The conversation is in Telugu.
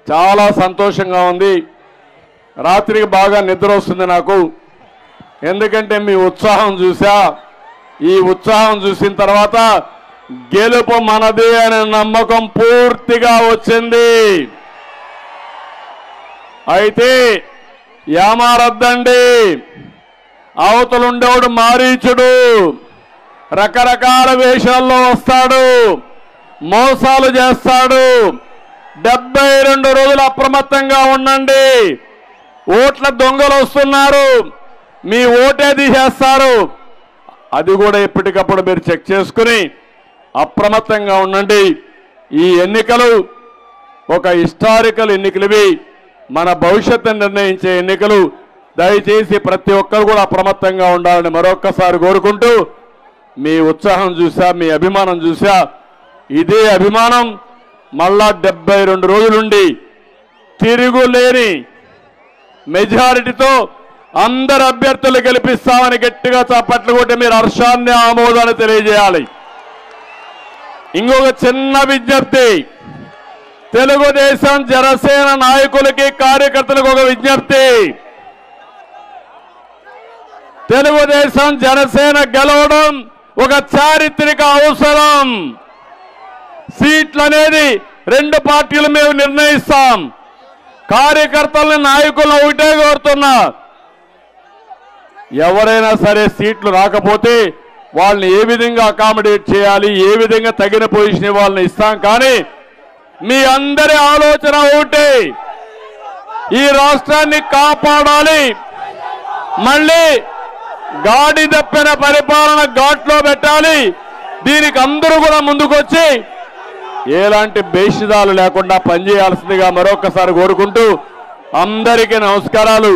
చాలా సంతోషంగా ఉంది. రాత్రికి బాగా నిద్ర వస్తుంది నాకు. ఎందుకంటే మీ ఉత్సాహం చూసా. ఈ ఉత్సాహం చూసిన తర్వాత గెలుపు మనదే అనే నమ్మకం పూర్తిగా వచ్చింది. అయితే యామారద్దండి. అవతలుండేవాడు మారీచుడు, రకరకాల వేషాల్లో వస్తాడు, మోసాలు చేస్తాడు. 72 రోజులు అప్రమత్తంగా ఉండండి. ఓట్ల దొంగలు వస్తున్నారు, మీ ఓటే తీసేస్తారు. అది కూడా ఎప్పటికప్పుడు మీరు చెక్ చేసుకుని అప్రమత్తంగా ఉండండి. ఈ ఎన్నికలు ఒక హిస్టారికల్ ఎన్నికలువి, మన భవిష్యత్తును నిర్ణయించే ఎన్నికలు. దయచేసి ప్రతి ఒక్కరు కూడా అప్రమత్తంగా ఉండాలని మరొక్కసారి కోరుకుంటూ, మీ ఉత్సాహం చూసా, మీ అభిమానం చూసా. ఇదే అభిమానం మళ్ళా 72 రోజులుండి తిరుగులేని మెజారిటీతో అందరు అభ్యర్థులు గెలిపిస్తామని గట్టిగా చప్పట్లు కొట్టి మీరు హర్షాన్ని, ఆమోదాన్ని తెలియజేయాలి. ఇంకొక చిన్న విజ్ఞప్తి, తెలుగుదేశం జనసేన నాయకులకి కార్యకర్తలకు ఒక విజ్ఞప్తి. తెలుగుదేశం జనసేన గెలవడం ఒక చారిత్రక అవసరం. సీట్లు అనేది 2 పార్టీలు మేము నిర్ణయిస్తాం. కార్యకర్తలని, నాయకులను ఒకటే కోరుతున్నా, ఎవరైనా సరే సీట్లు రాకపోతే వాళ్ళని ఏ విధంగా అకామిడేట్ చేయాలి, ఏ విధంగా తగిన పొజిషన్ వాళ్ళని ఇస్తాం. కానీ మీ అందరి ఆలోచన ఒకటే, ఈ రాష్ట్రాన్ని కాపాడాలి. మళ్ళీ గాడి తప్పిన పరిపాలన ఘాట్లో పెట్టాలి. దీనికి అందరూ కూడా ముందుకొచ్చి ఎలాంటి భేషజాలు లేకుండా పనిచేయాల్సిందిగా మరొకసారి కోరుకుంటూ అందరికీ నమస్కారాలు.